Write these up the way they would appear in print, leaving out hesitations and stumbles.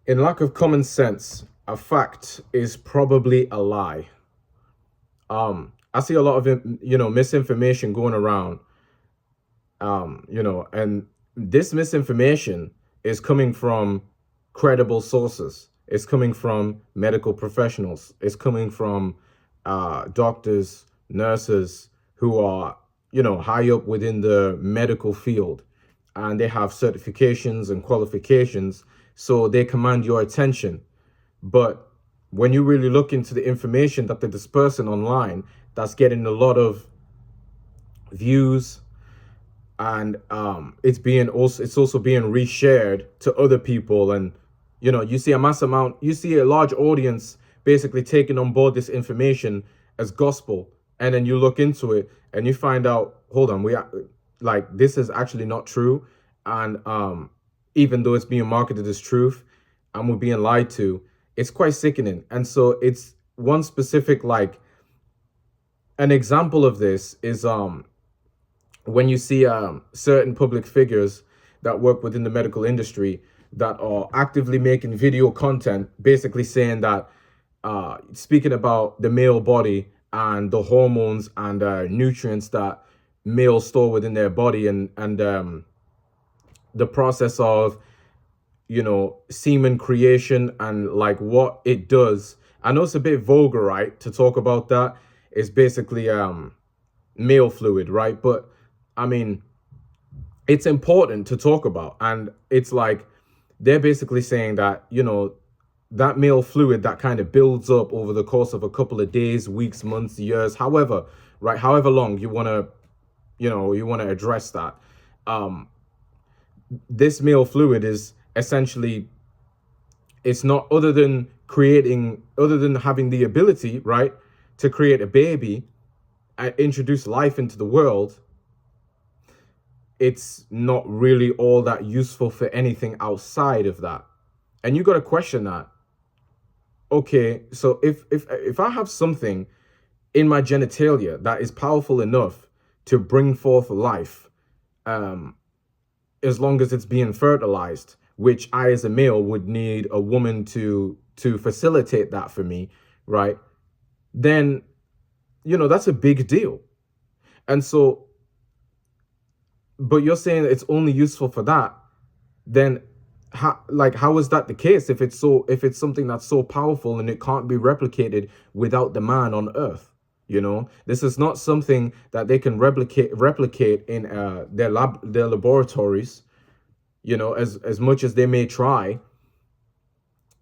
In lack of common sense, a fact is probably a lie. I see a lot of misinformation going around. And this misinformation is coming from credible sources. It's coming from medical professionals. It's coming from doctors, nurses who are, high up within the medical field, and they have certifications and qualifications, so they command your attention. But when you really look into the information that they're dispersing online, that's getting a lot of views, and it's also being reshared to other people, and you see a mass amount, you see a large audience basically taking on board this information as gospel, and then you look into it and you find out, hold on, like, this is actually not true. And even though it's being marketed as truth and we're being lied to, it's quite sickening. And so it's one specific, like, an example of this is when you see certain public figures that work within the medical industry that are actively making video content, basically saying that, speaking about the male body and the hormones and nutrients that males store within their body, and the process of, semen creation and like what it does. I know it's a bit vulgar, right, to talk about that. It's basically male fluid, right? But I mean, it's important to talk about. And it's like they're basically saying that, that male fluid that kind of builds up over the course of a couple of days, weeks, months, years, however, right? However long you want to, you want to address that. Um, this male fluid is essentially, it's not other than having the ability, right, to create a baby and introduce life into the world. It's not really all that useful for anything outside of that. And you got to question that. Okay, so if I have something in my genitalia that is powerful enough to bring forth life, um, as long as it's being fertilized, which I as a male would need a woman to facilitate that for me, right? Then, that's a big deal. And so, but you're saying it's only useful for that, then how is that the case if it's something that's so powerful and it can't be replicated without the man on earth? This is not something that they can replicate in their laboratories, as much as they may try.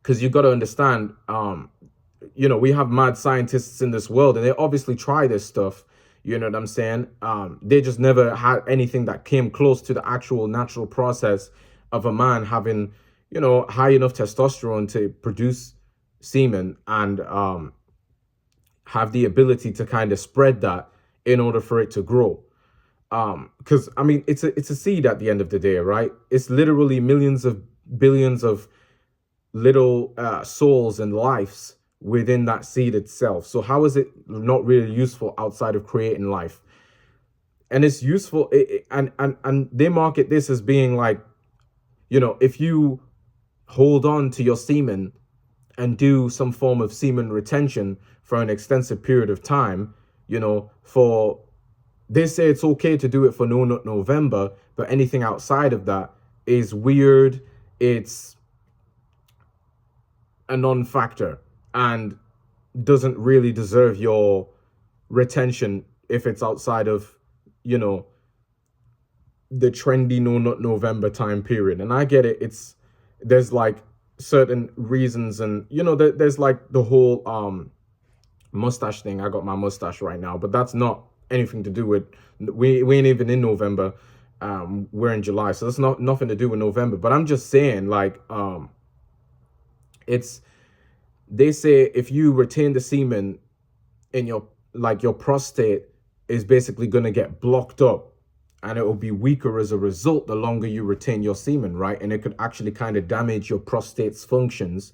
Because you got to understand, we have mad scientists in this world, and they obviously try this stuff. You know what I'm saying? They just never had anything that came close to the actual natural process of a man having, high enough testosterone to produce semen, and have the ability to kind of spread that in order for it to grow. Because I mean, it's a seed at the end of the day, right? It's literally millions of billions of little souls and lives within that seed itself. So how is it not really useful outside of creating life? And it's useful, and they market this as being like, if you hold on to your semen and do some form of semen retention for an extensive period of time, for, they say it's okay to do it for No Nut November, but anything outside of that is weird. It's a non-factor and doesn't really deserve your retention if it's outside of, the trendy No Nut November time period. And I get it. There's like certain reasons, and there's like the whole mustache thing. I got my mustache right now, but that's not anything to do with, we ain't even in November. We're in July, so that's nothing to do with November. But I'm just saying, like, it's, they say if you retain the semen in your prostate is basically going to get blocked up, and it will be weaker as a result the longer you retain your semen, right? And it could actually kind of damage your prostate's functions.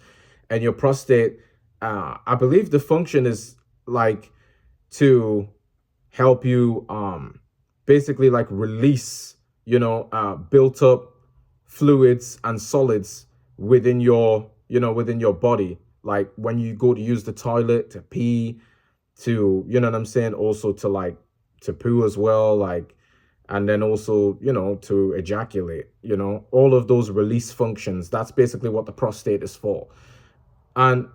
And your prostate, I believe the function is like to help you basically like release, built up fluids and solids within within your body. Like when you go to use the toilet, to pee, to, you know what I'm saying, also to like to poo as well, like, and then also, to ejaculate, all of those release functions. That's basically what the prostate is for. And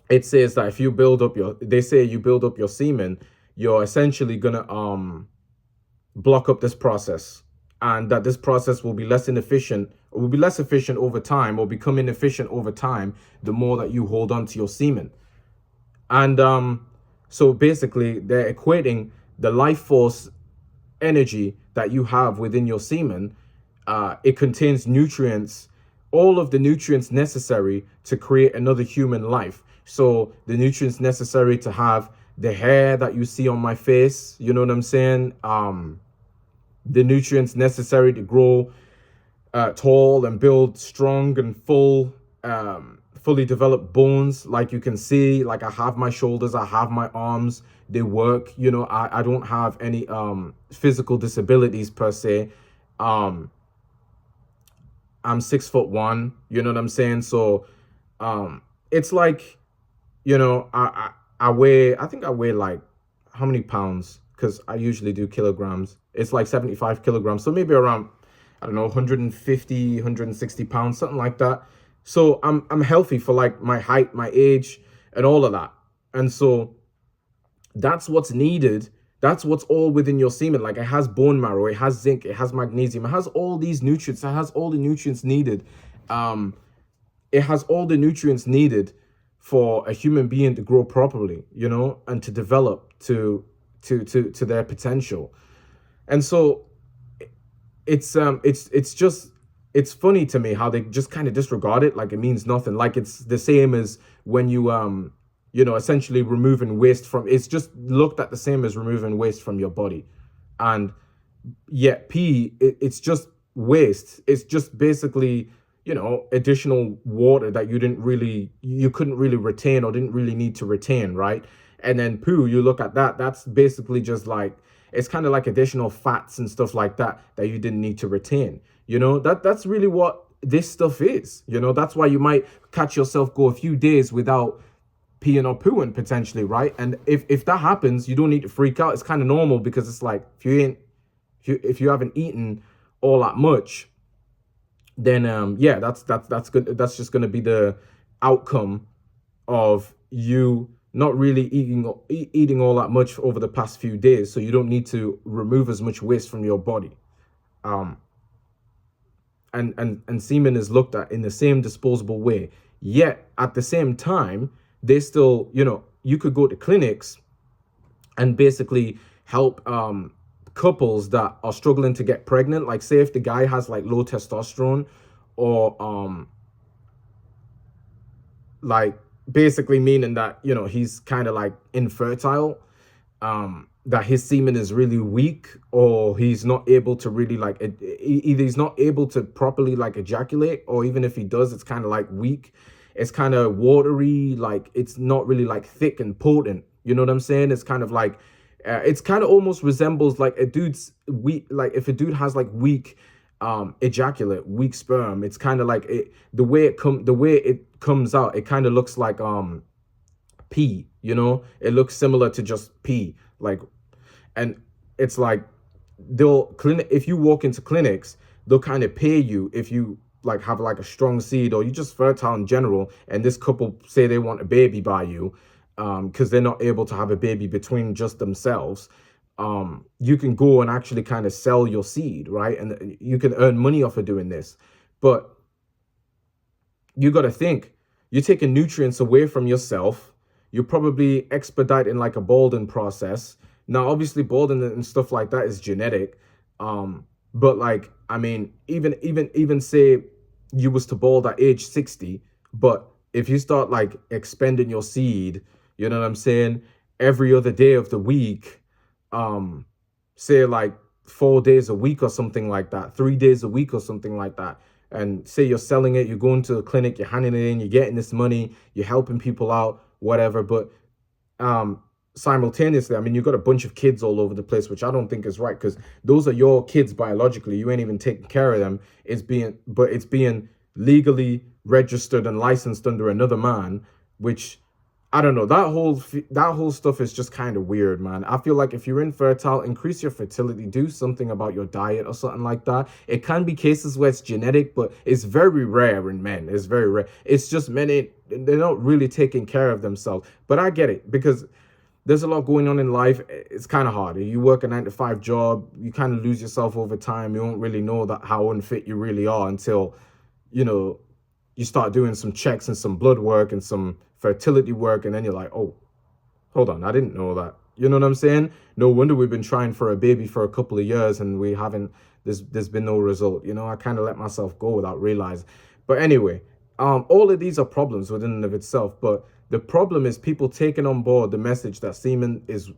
it says that if you build up your, they say you build up your semen, you're essentially gonna block up this process, and that this process will be less inefficient, or will be less efficient over time, or become inefficient over time, the more that you hold on to your semen. And so basically they're equating the life force energy that you have within your semen. It contains nutrients, all of the nutrients necessary to create another human life. So the nutrients necessary to have the hair that you see on my face, you know what I'm saying? The nutrients necessary to grow tall and build strong and fully developed bones. Like you can see, like I have my shoulders, I have my arms, they work. I don't have any physical disabilities per se. I'm 6'1", you know what I'm saying? So it's like, I think I weigh like, how many pounds? Because I usually do kilograms. It's like 75 kilograms. So maybe around, I don't know, 150, 160 pounds, something like that. So I'm healthy for like my height, my age, and all of that. And so that's what's needed. That's what's all within your semen. Like it has bone marrow, it has zinc, it has magnesium, it has all these nutrients, it has all the nutrients needed. It has all the nutrients needed for a human being to grow properly, and to develop to their potential. And so it's funny to me how they just kind of disregard it, like it means nothing, like it's the same as when you essentially removing waste from, it's just looked at the same as removing waste from your body. And yet pee, it's just waste. It's just basically, additional water that you couldn't really retain, or didn't really need to retain, right? And then poo, you look at that, that's basically just like, it's kind of like additional fats and stuff like that you didn't need to retain. That's really what this stuff is. That's why you might catch yourself go a few days without peeing or pooing potentially, right? And if that happens, you don't need to freak out. It's kind of normal, because it's like if you haven't eaten all that much, then that's good. That's just going to be the outcome of you not really eating all that much over the past few days. So you don't need to remove as much waste from your body. And semen is looked at in the same disposable way. Yet at the same time, they still, you could go to clinics and basically help couples that are struggling to get pregnant. Like say if the guy has like low testosterone, or like basically meaning that, he's kind of like infertile, that his semen is really weak, or he's not able to really like, either he's not able to properly like ejaculate, or even if he does, it's kind of like weak. It's kind of watery, like it's not really like thick and potent. You know what I'm saying? It's kind of like, it's kind of almost resembles like a dude's weak, like if a dude has like weak ejaculate, weak sperm, it's kind of like the way it comes out, it kind of looks like pee, it looks similar to just pee, like. And it's like if you walk into clinics, they'll kind of pay you if you like have like a strong seed, or you just fertile in general, and this couple say they want a baby by you, because they're not able to have a baby between just themselves. You can go and actually kind of sell your seed, right? And you can earn money off of doing this. But you got to think, you're taking nutrients away from yourself. You're probably expediting like a balding process. Now, obviously, balding and stuff like that is genetic. But like, I mean, even say you was to bald at age 60, but if you start like expending your seed, you know what I'm saying, every other day of the week, say like 4 days a week or something like that, 3 days a week or something like that, and say you're selling it, you're going to a clinic, you're handing it in, you're getting this money, you're helping people out, whatever. But simultaneously, I mean, you've got a bunch of kids all over the place, which I don't think is right, because those are your kids biologically. You ain't even taking care of them. It's being legally registered and licensed under another man, which I don't know. That whole stuff is just kind of weird, man. I feel like if you're infertile, increase your fertility, do something about your diet or something like that. It can be cases where it's genetic, but it's very rare in men. It's very rare. It's just they're not really taking care of themselves. But I get it because there's a lot going on in life. It's kind of hard. You work a 9 to 5 job, you kind of lose yourself over time. You don't really know that how unfit you really are until, you know, you start doing some checks and some blood work and some fertility work, and then you're like, oh, hold on, I didn't know that. You know what I'm saying? No wonder we've been trying for a baby for a couple of years and we haven't. There's been no result. You know, I kind of let myself go without realizing. But anyway, all of these are problems within and of itself. But the problem is people taking on board the message that semen is,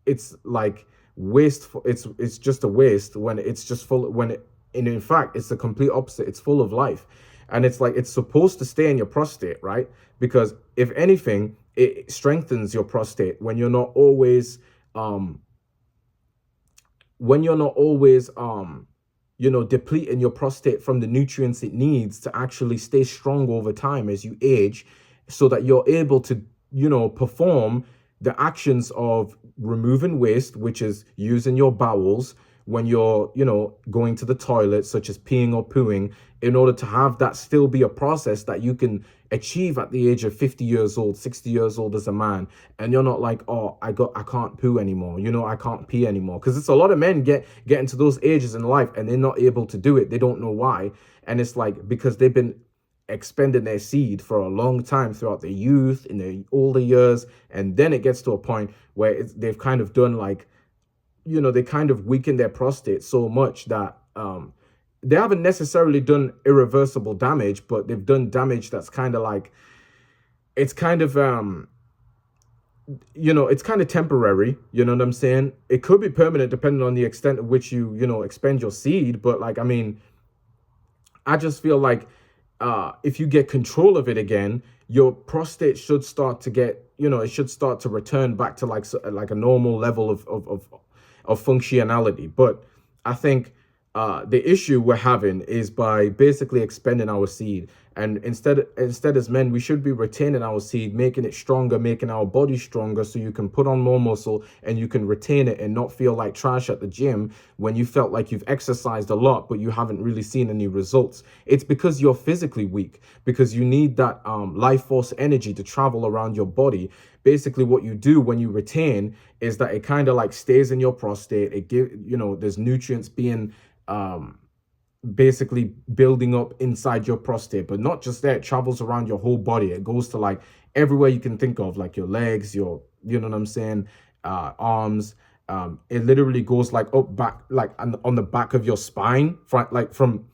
it's like wasteful. It's just a waste when it's just full, and in fact it's the complete opposite. It's full of life. And it's like it's supposed to stay in your prostate, right? Because if anything, it strengthens your prostate when you're not always um when you're not always depleting your prostate from the nutrients it needs to actually stay strong over time as you age, so that you're able to perform the actions of removing waste, which is using your bowels when you're going to the toilet, such as peeing or pooing, in order to have that still be a process that you can achieve at the age of 50 years old, 60 years old as a man. And you're not like, oh, I can't poo anymore, I can't pee anymore. Because it's a lot of men get into those ages in life and they're not able to do it. They don't know why. And it's like because they've been expending their seed for a long time throughout their youth, in their older years, and then it gets to a point where they've kind of done like, they kind of weaken their prostate so much that they haven't necessarily done irreversible damage, but they've done damage that's kind of like, it's kind of it's kind of temporary. You know what I'm saying? It could be permanent depending on the extent of which you expend your seed. But like, I mean, I just feel like if you get control of it again, your prostate should start to get, it should start to return back to like a normal level of functionality. But I think the issue we're having is by basically expending our seed. And instead as men, we should be retaining our seed, making it stronger, making our body stronger, so you can put on more muscle and you can retain it and not feel like trash at the gym when you felt like you've exercised a lot but you haven't really seen any results. It's because you're physically weak, because you need that life force energy to travel around your body. Basically what you do when you retain is that it kind of like stays in your prostate. It there's nutrients being basically building up inside your prostate, but not just there. It travels around your whole body. It goes to like everywhere you can think of, like your legs, your, you know what I'm saying, arms. It literally goes like up back, like on the back of your spine, like from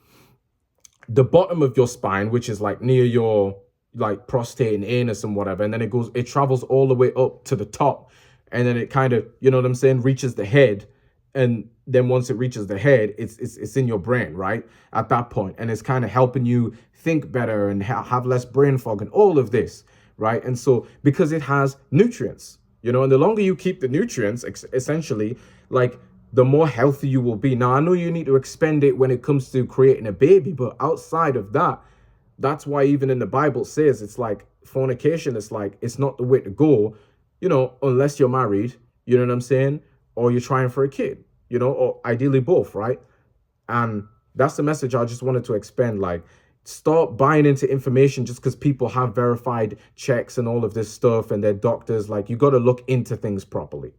the bottom of your spine, which is like near your like prostate and anus and whatever, and then it travels all the way up to the top, and then it kind of, you know what I'm saying, reaches the head. And then once it reaches the head, it's in your brain, right? At that point. And it's kind of helping you think better and have less brain fog and all of this, right? And so because it has nutrients, and the longer you keep the nutrients, essentially, like the more healthy you will be. Now, I know you need to expend it when it comes to creating a baby, but outside of that, that's why even in the Bible says it's like fornication. It's like, it's not the way to go, unless you're married, you know what I'm saying? Or you're trying for a kid, or ideally both, right? And that's the message I just wanted to expand. Like, stop buying into information just because people have verified checks and all of this stuff and their doctors. Like, you got to look into things properly.